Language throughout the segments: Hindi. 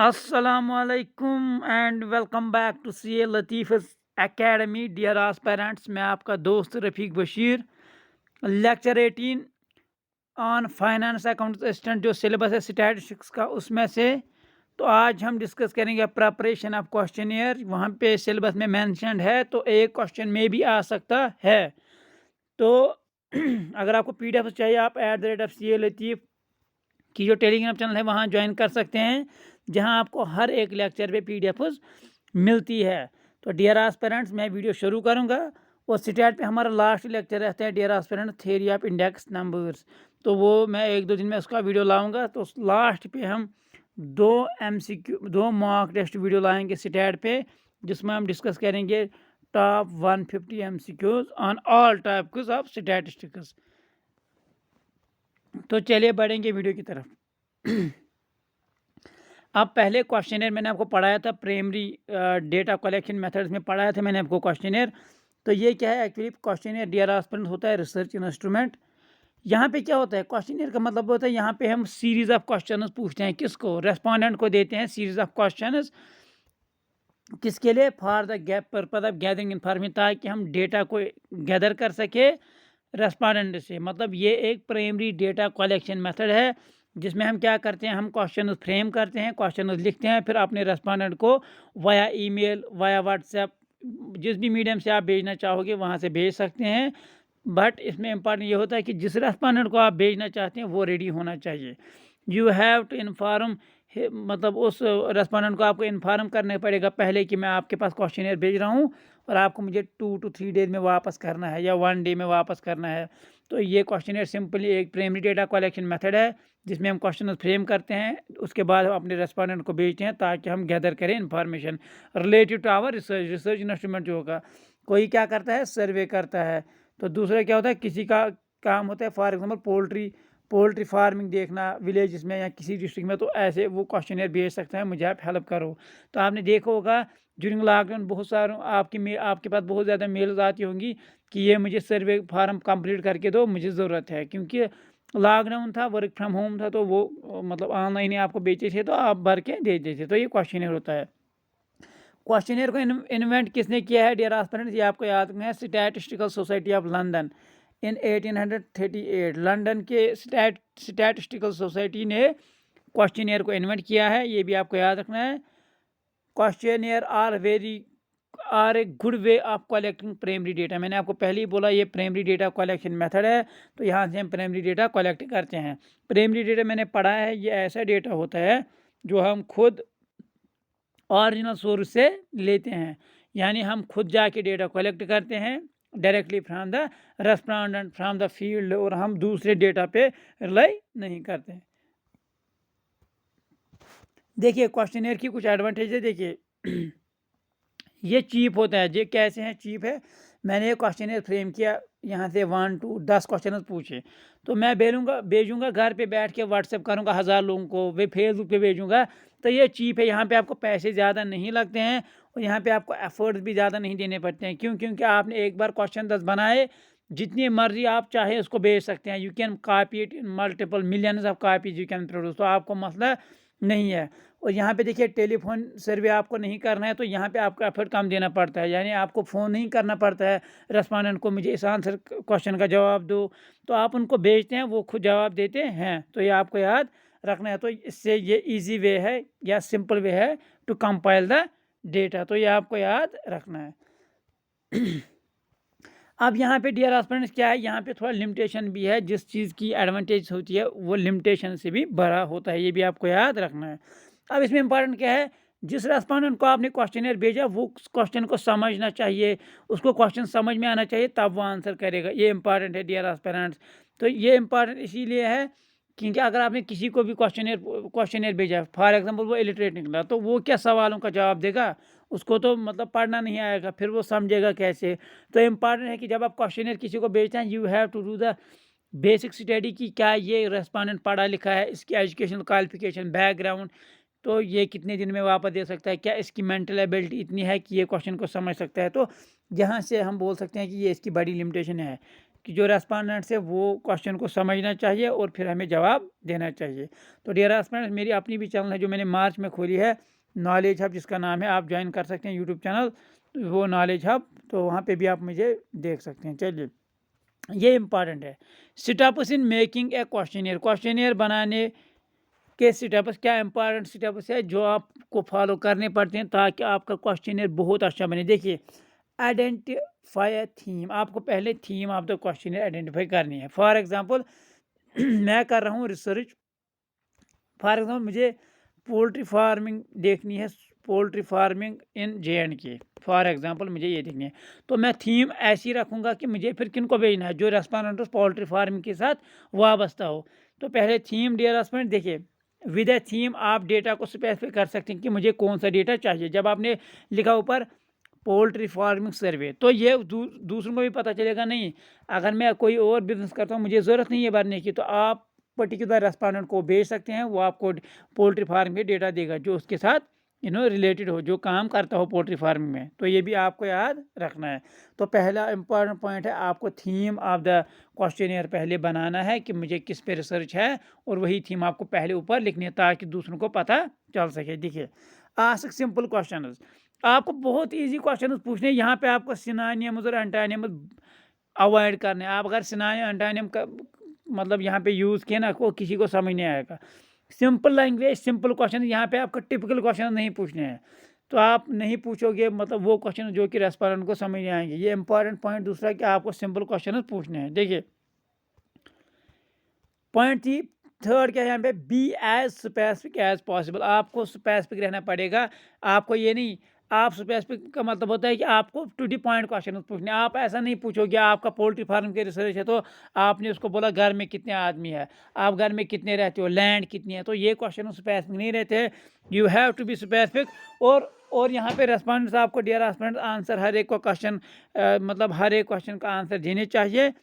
अस्सलामुअलैकुम and welcome back to C A Latif academy dear aspirants. मैं आपका दोस्त Rafiq Bashir. Lecture 18 on finance account assistant जो सिलेबस है स्टैटिस्टिक्स का उसमें से। तो आज हम डिस्कस करेंगे प्रिपरेशन ऑफ क्वेश्चनियर। वहाँ पे सिलेबस में मेंशन्ड है तो एक क्वेश्चन में भी आ सकता है। तो अगर आपको PDF चाहिए आप @CA लतीफ़ की जो टेलीग्राम चैनल है वहाँ ज्वाइन कर सकते हैं, जहाँ आपको हर एक लेक्चर पे PDF मिलती है। तो डियर एस्पिरेंट्स मैं वीडियो शुरू करूँगा और स्टार्ट पे हमारा लास्ट लेक्चर रहता है dear aspirant theory of index numbers. तो वो मैं 1-2 दिन में उसका वीडियो लाऊंगा। तो लास्ट पे हम 2 मॉक टेस्ट वीडियो लाएंगे स्टार्ट पे, जिसमें हम डिस्कस करेंगे top 150 MCQs on all types of statistics. तो चलिए बढ़ेंगे वीडियो की तरफ। अब पहले क्वेश्चनर मैंने आपको पढ़ाया था, प्राइमरी डेटा कलेक्शन मेथड्स में पढ़ाया था मैंने आपको क्वेश्चनर। तो ये क्या है एक्चुअली क्वेश्चनर डियर एस्पिरेंट होता है रिसर्च इंस्ट्रूमेंट। यहाँ पे क्या होता है क्वेश्चनर का मतलब होता है यहाँ पे हम सीरीज ऑफ क्वेश्चंस पूछते हैं, किसको, रेस्पोंडेंट को देते हैं सीरीज ऑफ क्वेश्चंस। किसके लिए? For the gap purpose of gathering information, ताकि हम डेटा को गैदर कर सके रेस्पोंडेंट से। मतलब ये एक प्राइमरी डेटा कलेक्शन मेथड है जिसमें हम क्या करते हैं, हम क्वेश्चन फ्रेम करते हैं, क्वेश्चन लिखते हैं, फिर अपने रेस्पोंडेंट को वाया ईमेल, वाया व्हाट्सएप, जिस भी मीडियम से आप भेजना चाहोगे वहाँ से भेज सकते हैं। बट इसमें इम्पॉर्टेंट ये होता है कि जिस रेस्पोंडेंट को आप भेजना चाहते हैं वो रेडी होना चाहिए। यू हैव टू इन्फॉर्म, मतलब उस रेस्पोंडेंट को आपको इन्फॉर्म करना पड़ेगा पहले कि मैं आपके पास क्वेश्चनर भेज रहा हूँ और आपको मुझे 2 to 3 डेज में वापस करना है या 1 डे में वापस करना है। तो ये क्वेश्चनर सिंपली एक प्राइमरी डेटा कलेक्शन मेथड है जिसमें हम क्वेश्चन फ्रेम करते हैं, उसके बाद हम अपने रेस्पोंडेंट को भेजते हैं ताकि हम गैदर करें information related to our research instrument जो होगा। कोई क्या करता है, सर्वे करता है। तो दूसरा क्या होता है, किसी का काम होता है फॉर एग्जाम्पल पोल्ट्री फार्मिंग देखना विलेज में या किसी डिस्ट्रिक्ट में, तो ऐसे वो क्वेश्चनर भेज सकते हैं, मुझे आप हेल्प करो। तो आपने देखा होगा ड्यूरिंग लॉकडाउन बहुत सारे आपके पास बहुत ज़्यादा मेल्स आती होंगी कि ये मुझे सर्वे फार्म कंप्लीट करके दो, मुझे ज़रूरत है। क्योंकि लॉकडाउन था, वर्क फ्रॉम होम था, तो वो मतलब ऑनलाइन ही आपको बेचे थे तो आप भर के दे देते थे। तो ये क्वेश्चनर होता है। क्वेश्चनर को इन्वेंट किसने किया है डियर एस्पिरेंट्स, ये आपको याद रखना है, statistical society of London in 1838। London के स्टैटिस्टिकल सोसाइटी ने क्वेश्चनर को इन्वेंट किया है, ये भी आपको याद रखना है। Questionnaire are a good way of collecting primary data. मैंने आपको पहले ही बोला ये प्राइमरी डेटा कलेक्शन मेथड है, तो यहाँ से हम प्राइमरी डेटा कलेक्ट करते हैं। प्राइमरी डेटा मैंने पढ़ा है, ये ऐसा डेटा होता है जो हम खुद ओरिजिनल सोर्स से लेते हैं, यानी हम खुद जाके डेटा कलेक्ट करते हैं directly from the respondent from the field, और हम दूसरे डेटा पे रिलाई नहीं करते। देखिए क्वेश्चनर की कुछ एडवांटेज है। देखिए ये चीप होता है। ये कैसे हैं चीप है, मैंने ये क्वेश्चनर फ्रेम किया, यहाँ से 1 to 10 क्वेश्चन पूछे, तो मैं भेजूंगा घर पे बैठ के, व्हाट्सएप करूँगा 1000 लोगों को, वे फेसबुक पे भेजूंगा। तो ये चीप है, यहाँ पे आपको पैसे ज़्यादा नहीं लगते हैं और यहाँ पे आपको एफर्ट्स भी ज़्यादा नहीं देने पड़ते हैं। क्यों? क्योंकि आपने एक बार क्वेश्चन 10 बनाए, जितनी मर्जी आप चाहे उसको भेज सकते हैं। You can copy it in multiple millions of copies you can produce, तो आपको मसला नहीं है। और यहाँ पे देखिए टेलीफोन सर्वे आपको नहीं करना है, तो यहाँ पे आपको एफर्ट कम देना पड़ता है, यानी आपको फ़ोन नहीं करना पड़ता है रेस्पोंडेंट को मुझे इस आंसर क्वेश्चन का जवाब दो, तो आप उनको भेजते हैं, वो खुद जवाब देते हैं। तो ये आपको याद रखना है। तो इससे ये इजी वे है या सिंपल वे है टू कंपाइल द डेटा, तो ये आपको याद रखना है। अब यहाँ पे डियर एस्पिरेंट्स क्या है, यहाँ पे थोड़ा लिमिटेशन भी है। जिस चीज़ की एडवांटेज होती है वो लिमिटेशन से भी बड़ा होता है, ये भी आपको याद रखना है। अब इसमें इंपॉर्टेंट क्या है, जिस रेस्पोंडेंट को आपने क्वेश्चनर भेजा वो क्वेश्चन को समझना चाहिए, उसको क्वेश्चन समझ में आना चाहिए, तब वो आंसर करेगा। ये इंपॉर्टेंट है डियर एस्पिरेंट्स। तो ये इंपॉर्टेंट इसीलिए है क्योंकि अगर आपने किसी को भी क्वेश्चनर भेजा, फॉर एग्जांपल वो इलिटरेट निकला, तो वो क्या सवालों का जवाब देगा, उसको तो मतलब पढ़ना नहीं आएगा, फिर वो समझेगा कैसे। तो इम्पॉर्टेंट है कि जब आप क्वेश्चनर किसी को भेजते हैं, you have to do the basic study की क्या ये रेस्पोंडेंट पढ़ा लिखा है, इसकी एजुकेशनल क्वालिफिकेशन, बैकग्राउंड, तो ये कितने दिन में वापस दे सकता है, क्या इसकी मेंटल एबिलिटी इतनी है कि ये क्वेश्चन को समझ सकता है। तो यहाँ से हम बोल सकते हैं कि ये इसकी बड़ी लिमिटेशन है। कि जो रेस्पोंडेंट्स है वो क्वेश्चन को समझना चाहिए और फिर हमें जवाब देना चाहिए। तो डियर रेस्पोंडेंट्स, मेरी अपनी भी चैनल है जो मैंने मार्च में खोली है, नॉलेज हब, जिसका नाम है, आप ज्वाइन कर सकते हैं यूट्यूब चैनल, वो नॉलेज हब, तो वहाँ पे भी आप मुझे देख सकते हैं। चलिए, ये इम्पॉर्टेंट है। Steps in making a questionnaire, questionnaire बनाने के स्टेप्स, क्या इंपॉर्टेंट स्टेप्स है जो आपको फॉलो करने पड़ते हैं ताकि आपका क्वेश्चनियर बहुत अच्छा बने। देखिए, आइडेंटिफाई अ थीम, आपको पहले theme of the questionnaire identify करनी है। फॉर एग्जांपल मैं कर रहा हूँ रिसर्च, फॉर एग्जांपल मुझे पोल्ट्री फार्मिंग देखनी है, poultry farming in JNK, for example मुझे ये देखनी है, तो मैं थीम ऐसी रखूँगा कि मुझे फिर किन को भेजना है, जो रेस्पोंडेंट पोल्ट्री फार्मिंग के साथ वाबस्ता हो। तो पहले थीम, डियर रेस्पोंडेंट, देखिए, विद ए थीम आप डेटा को स्पेसिफाई कर सकते हैं कि मुझे कौन सा डेटा चाहिए। जब आपने लिखा ऊपर पोल्ट्री फार्मिंग सर्वे, तो ये दूसरों को भी पता चलेगा, नहीं अगर मैं कोई और बिजनेस करता हूँ, मुझे ज़रूरत नहीं है भरने की, तो आप पर्टिकुलर रेस्पोंडेंट को भेज सकते हैं, वो आपको पोल्ट्री फार्म के डेटा देगा जो उसके साथ रिलेटेड हो, जो काम करता हो पोल्ट्री फार्मिंग में। तो ये भी आपको याद रखना है। तो पहला इंपॉर्टेंट पॉइंट है, आपको थीम ऑफ द क्वेश्चनियर पहले बनाना है कि मुझे किस पे रिसर्च है, और वही थीम आपको पहले ऊपर लिखनी है ताकि दूसरों को पता चल सके। देखिए, आस्क सिंपल क्वेश्चन, आपको बहुत ईजी क्वेश्चन पूछने, यहाँ पे आपको सिनोनिम्स और एंटोनिम्स अवॉइड करने। आप अगर सिनोनिम एंटोनिम का मतलब यहाँ पे यूज़ किए ना, को किसी को समझ नहीं आएगा। सिंपल लैंग्वेज, सिंपल क्वेश्चन, यहाँ पे आपको टिपिकल क्वेश्चन नहीं पूछने हैं, तो आप नहीं पूछोगे मतलब वो क्वेश्चन जो कि रेस्पोंडेंट को समझ नहीं आएंगे। ये इंपॉर्टेंट पॉइंट दूसरा कि आपको सिंपल क्वेश्चन पूछने हैं। देखिए, पॉइंट थी थर्ड क्या है यहाँ पे, be as specific as possible, आपको स्पेसिफिक रहना पड़ेगा। आपको ये नहीं, आप स्पेसिफिक का मतलब होता है कि आपको टू दी पॉइंट क्वेश्चन पूछने। आप ऐसा नहीं पूछोगे, आपका पोल्ट्री फार्म के रिसर्च है तो आपने उसको बोला घर में कितने आदमी है, आप घर में कितने रहते हो, लैंड कितनी है, तो ये क्वेश्चन स्पेसिफिक नहीं रहते। You have to be specific. और यहाँ पे रेस्पॉन्डेंट्स आपको, डियर रेस्पॉन्डेंट, आंसर हर एक को क्वेश्चन मतलब हर एक क्वेश्चन का आंसर देने चाहिए।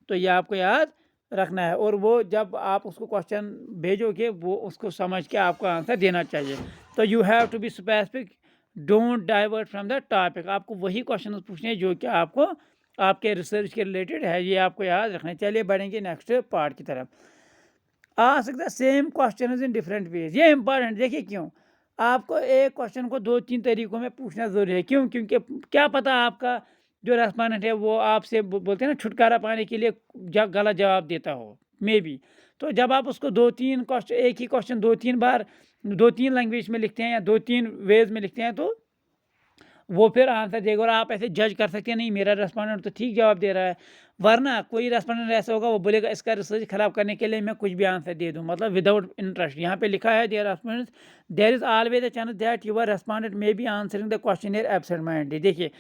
तो ये आपको याद रखना है, और वो जब आप उसको क्वेश्चन भेजोगे वो उसको समझ के आपको आंसर देना चाहिए। तो you have to be specific, don't divert from the topic, आपको वही क्वेश्चन पूछने हैं जो कि आपको आपके रिसर्च के रिलेटेड है, ये आपको याद रखना है। चलिए बढ़ेंगे नेक्स्ट पार्ट की तरफ। Ask the same question in different ways, ये इंपॉर्टेंट। देखिए क्यों, आपको एक क्वेश्चन को 2-3 तरीकों में पूछना जरूरी है। क्यों? क्योंकि क्या पता आपका जो रेस्पोंडेंट है वो आपसे बोलते हैं ना छुटकारा पाने के लिए गलत जवाब देता हो, मे बी। तो जब आप उसको 2-3 क्वेश्चन, एक ही क्वेश्चन 2-3 बार 2-3 लैंग्वेज में लिखते हैं या 2-3 वेज में लिखते हैं, तो वो फिर आंसर देगा और आप ऐसे जज कर सकते हैं, नहीं मेरा रेस्पोंडेंट तो ठीक जवाब दे रहा है। वरना कोई रेस्पोंडेंट ऐसा होगा वो बोलेगा इसका रिसर्च खराब करने के लिए मैं कुछ भी आंसर दे दूं, मतलब विदाउट इंटरेस्ट। यहाँ पे लिखा है, dear respondents, there is always a chance that your respondent may be answering the questionnaire absent mindedly. देखिए,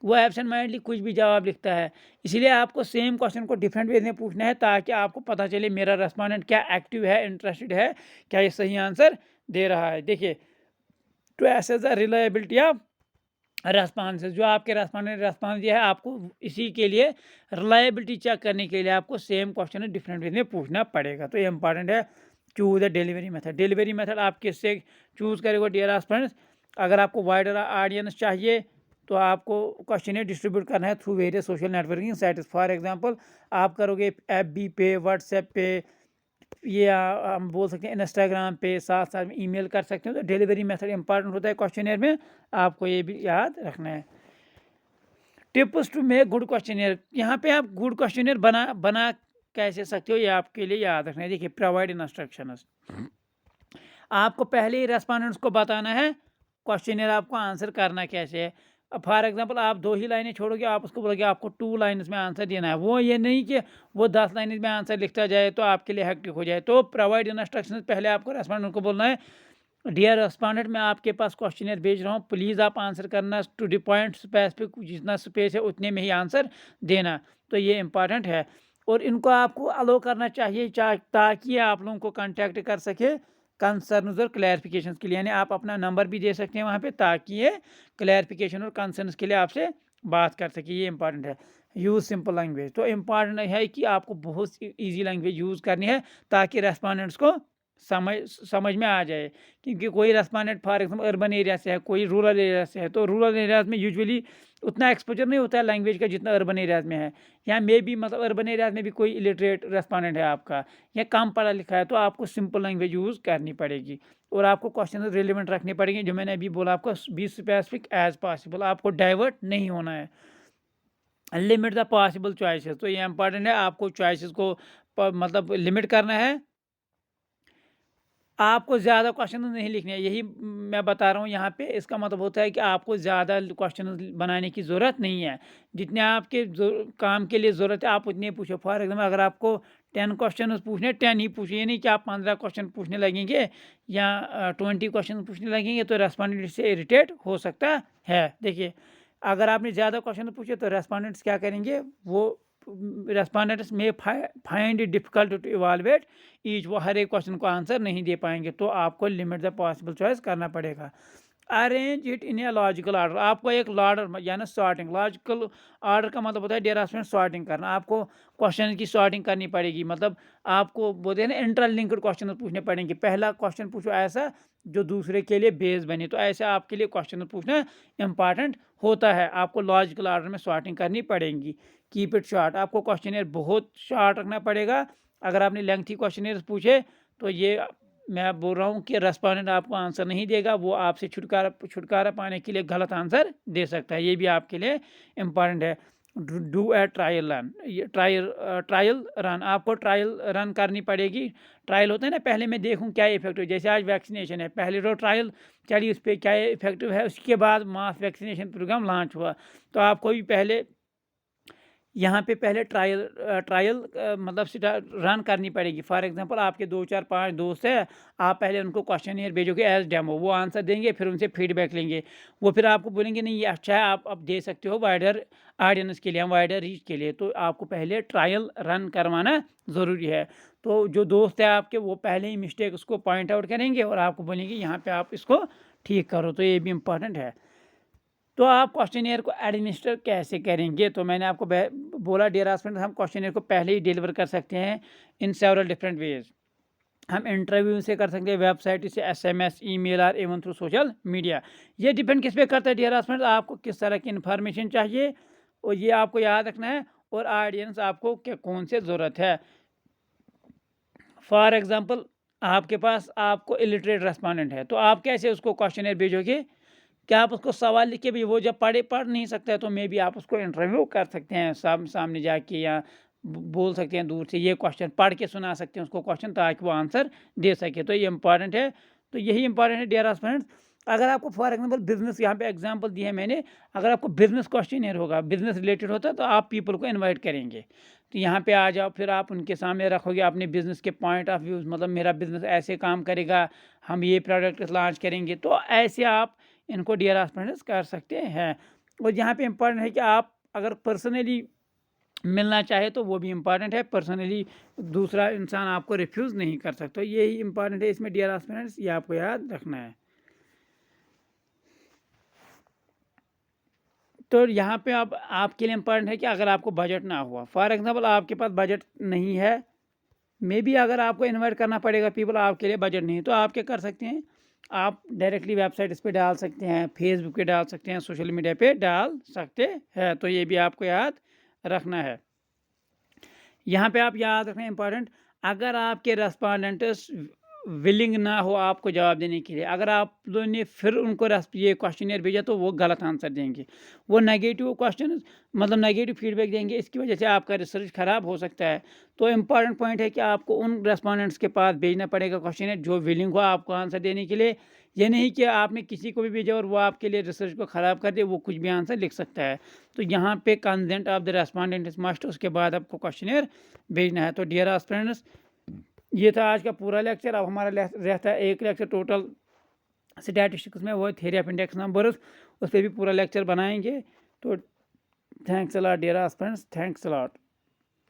वो एब्सेंट माइंडली कुछ भी जवाब लिखता है, इसलिए आपको सेम क्वेश्चन को डिफरेंट वे में पूछना है ताकि आपको पता चले मेरा रेस्पोंडेंट क्या एक्टिव है, इंटरेस्टेड है, क्या ये सही आंसर दे रहा है। देखिए, to assess the reliability of response, जो आपके रेस्पॉन्स दिया है, आपको इसी के लिए रिलायबिलिटी चेक करने के लिए आपको सेम क्वेश्चन डिफरेंट वे में पूछना पड़ेगा। तो ये इंपॉर्टेंट है। Choose the delivery method, delivery method आप किससे चूज करेंगे डियर रेस्पॉन्स। अगर आपको वाइडर ऑडियंस चाहिए तो आपको क्वेश्चन डिस्ट्रीब्यूट करना है through various social networking sites. For example आप करोगे FB पे, व्हाट्सएप पे, ये हम बोल सकते हैं इंस्टाग्राम पे, साथ साथ में ईमेल कर सकते हो। तो डिलीवरी मेथड इंपॉर्टेंट होता है क्वेश्चनियर में, आपको ये भी याद रखना है। Tips to make good questionnaire, यहाँ पे आप गुड क्वेश्चनियर बना कैसे सकते हो, ये आपके लिए याद रखना है। देखिए, प्रोवाइड इंस्ट्रक्शंस, आपको पहले ही रेस्पोंडेंट्स को बताना है क्वेश्चनियर आपको आंसर करना कैसे है। फॉर एग्जांपल आप 2 ही लाइनें छोड़ोगे, आप उसको बोलोगे आपको 2 लाइन्स में आंसर देना है। वो ये नहीं कि वो 10 लाइन्स में आंसर लिखता जाए तो आपके लिए हेक्टिक हो जाए। तो प्रोवाइड इंस्ट्रक्शंस, पहले आपको रेस्पोंडेंट को बोलना है, डियर रेस्पोंडेंट, मैं आपके पास क्वेश्चनियर भेज रहा हूँ, प्लीज़ आप आंसर करना टू द पॉइंट, स्पेसिफिक, जितना स्पेस है उतने में ही आंसर देना। तो ये इंपॉर्टेंट है, और इनको आपको अलो करना चाहिए ताकि आप लोगों को कांटेक्ट कर सके कंसर्न्स और क्लैरिफिकेशन के लिए। यानी आप अपना नंबर भी दे सकते हैं वहाँ पे ताकि ये क्लैरिफिकेशन और कंसर्न्स के लिए आपसे बात कर सके। ये इंपॉर्टेंट है। यूज़ सिंपल लैंग्वेज, तो इम्पॉर्टेंट है कि आपको बहुत ईजी लैंग्वेज यूज़ करनी है ताकि रेस्पोंडेंट्स को समझ में आ जाए, क्योंकि कोई respondent for example urban area से है, कोई रूरल एरिया से है, तो रूरल एरियाज में यूजुअली उतना एक्सपोजर नहीं होता है लैंग्वेज का जितना अर्बन एरियाज में है। या मे भी मतलब अर्बन एरियाज में भी कोई इलिटरेट रेस्पोंडेंट है आपका या कम पढ़ा लिखा है, तो आपको सिंपल लैंग्वेज यूज़ करनी पड़ेगी और आपको क्वेश्चन रिलेवेंट रखने पड़ेंगे, जो मैंने अभी बोला आपको बी स्पेसिफिक एज पॉसिबल, आपको डाइवर्ट नहीं होना है। लिमिट द पॉसिबल चॉइसेस, तो ये इंपॉर्टेंट है, आपको चॉइसेस को मतलब लिमिट करना है, आपको ज़्यादा क्वेश्चन नहीं लिखने हैं। यही मैं बता रहा हूँ यहाँ पे, इसका मतलब होता है कि आपको ज़्यादा क्वेश्चन बनाने की ज़रूरत नहीं है, जितने आपके काम के लिए ज़रूरत है आप उतने पूछो। फॉर एग्जाम्पल अगर आपको 10 क्वेश्चन पूछने 10 ही पूछिए, ये नहीं कि आप 15 क्वेश्चन पूछने लगेंगे या 20 क्वेश्चन पूछने लगेंगे, तो रेस्पोंडेंट से इरिटेट हो सकता है। देखिए, अगर आपने ज़्यादा क्वेश्चन पूछे तो रेस्पोंडेंट्स क्या करेंगे, वो respondents may find it difficult to evaluate each, वो हर एक क्वेश्चन को आंसर नहीं दे पाएंगे, तो आपको लिमिट द पॉसिबल चॉइस करना पड़ेगा। Arrange it in a logical order, आपको एक ऑर्डर यानी सॉर्टिंग, लॉजिकल ऑर्डर का मतलब होता है डियर स्टूडेंट सॉर्टिंग करना, आपको क्वेश्चन की सॉर्टिंग करनी पड़ेगी। मतलब आपको बोलते हैं ना इंटरलिंक्ड क्वेश्चन पूछने पड़ेंगे, पहला क्वेश्चन पूछो ऐसा जो दूसरे के लिए बेस बने, तो ऐसे आपके लिए क्वेश्चन पूछना इंपॉर्टेंट होता है, आपको लॉजिकल ऑर्डर में सॉर्टिंग करनी पड़ेगी। कीप इट शॉर्ट, आपको क्वेश्चनर बहुत शॉर्ट रखना पड़ेगा। अगर आपने लेंथी क्वेश्चनर पूछे तो ये मैं बोल रहा हूँ कि रेस्पोंडेंट आपको आंसर नहीं देगा, वो आपसे छुटकारा पाने के लिए गलत आंसर दे सकता है, ये भी आपके लिए इम्पॉर्टेंट है। डू ए ट्रायल रन, ये ट्रायल रन, आपको ट्रायल रन करनी पड़ेगी। ट्रायल होता है ना, पहले मैं देखूं क्या इफेक्टिव, जैसे आज वैक्सीनेशन है, पहले तो ट्रायल चली उस पर क्या इफेक्टिव है, उसके बाद मास वैक्सीनेशन प्रोग्राम लॉन्च हुआ, तो आपको भी पहले यहाँ पे पहले ट्रायल मतलब रन करनी पड़ेगी। फॉर एग्जांपल आपके 2 4 5 दोस्त है, आप पहले उनको क्वेश्चनियर भेजोगे एज डेमो, वो आंसर देंगे, फिर उनसे फीडबैक लेंगे, वो फिर आपको बोलेंगे नहीं ये अच्छा है, आप अब दे सकते हो वाइडर ऑडियंस के लिए, वाइडर रीच के लिए, तो आपको पहले ट्रायल रन करवाना ज़रूरी है। तो जो दोस्त है आपके वो पहले ही मिस्टेक उसको पॉइंट आउट करेंगे और आपको बोलेंगे यहाँ पर आप इसको ठीक करो, तो ये भी इम्पॉर्टेंट है। तो आप क्वेश्चनियर को एडमिनिस्टर कैसे करेंगे, तो मैंने आपको बोला डियर स्टूडेंट, हम क्वेश्चनियर को पहले ही डिलीवर कर सकते हैं इन सेवरल डिफरेंट वेज। हम इंटरव्यू से कर सकते हैं, वेबसाइट से, SMS, ईमेल और इवन थ्रू सोशल मीडिया। ये डिपेंड किस पे करता है डियर स्टूडेंट, आपको किस तरह की इन्फॉर्मेशन चाहिए और ये आपको याद रखना है, और ऑडियंस आपको कौन से ज़रूरत है। फॉर एग्जाम्पल आपके पास आपको इलिटरेट रेस्पोंडेंट है, तो आप कैसे उसको क्वेश्चनियर भेजोगे, क्या आप उसको सवाल लिख के भी, वो जब पढ़ नहीं सकता है तो मे भी आप उसको इंटरव्यू कर सकते हैं सामने जाके, या बोल सकते हैं दूर से ये क्वेश्चन पढ़ के सुना सकते हैं उसको क्वेश्चन, ताकि वो आंसर दे सके, तो ये इंपॉर्टेंट है। तो यही इंपॉर्टेंट है डियर स्टूडेंट्स। अगर आपको फॉर एग्जांपल बिजनेस, यहाँ पे एग्जांपल दिया है मैंने, अगर आपको बिजनेस क्वेश्चनियर होगा, बिजनेस रिलेटेड होता है, तो आप पीपल को इन्वाइट करेंगे, तो यहाँ पे आ जाओ, फिर आप उनके सामने रखोगे अपने बिजनेस के पॉइंट ऑफ व्यू, मतलब मेरा बिजनेस ऐसे काम करेगा, हम ये प्रोडक्ट लॉन्च करेंगे, तो ऐसे आप इनको डियर स्टूडेंट्स कर सकते हैं। और यहाँ पे इम्पॉर्टेंट है कि आप अगर पर्सनली मिलना चाहे तो वो भी इम्पॉर्टेंट है, पर्सनली दूसरा इंसान आपको रिफ्यूज़ नहीं कर सकता, यही इम्पॉर्टेंट है इसमें डियर स्टूडेंट्स, ये आपको याद रखना है। तो यहाँ पे अब आपके लिए इम्पॉर्टेंट है कि अगर आपको बजट ना हुआ, फॉर एग्जांपल आपके पास बजट नहीं है, मे बी अगर आपको इन्वाइट करना पड़ेगा पीपल, आपके लिए बजट नहीं है, तो आप क्या कर सकते हैं, आप डायरेक्टली वेबसाइट इस पे डाल सकते हैं, फेसबुक पे डाल सकते हैं, सोशल मीडिया पे डाल सकते हैं, तो ये भी आपको याद रखना है। यहाँ पे आप याद रखना इम्पॉर्टेंट, अगर आपके रेस्पोंडेंट्स विलिंग ना हो आपको जवाब देने के लिए, अगर आप लोगों ने फिर उनको ये क्वेश्चनियर भेजा तो वो गलत आंसर देंगे, वो नेगेटिव क्वेश्चन मतलब नेगेटिव फीडबैक देंगे, इसकी वजह से आपका रिसर्च ख़राब हो सकता है। तो इम्पॉर्टेंट पॉइंट है कि आपको उन रेस्पोंडेंट्स के पास भेजना पड़ेगा क्वेश्चनियर जो विलिंग हो आपको आंसर देने के लिए, ये नहीं कि आपने किसी को भी भेजा और वो आपके लिए रिसर्च को ख़राब कर दे, वो कुछ भी आंसर लिख सकता है। तो यहाँ पे consent of the respondent is must, उसके बाद आपको क्वेश्चनियर भेजना है। तो डियर स्टूडेंट्स, ये था आज का पूरा लेक्चर। अब हमारा रहता है एक लेक्चर टोटल स्टैटिस्टिक्स में, वो थ्योरी ऑफ इंडेक्स नंबर्स, उस पर भी पूरा लेक्चर बनाएंगे। तो thanks a lot dear students, thanks a lot.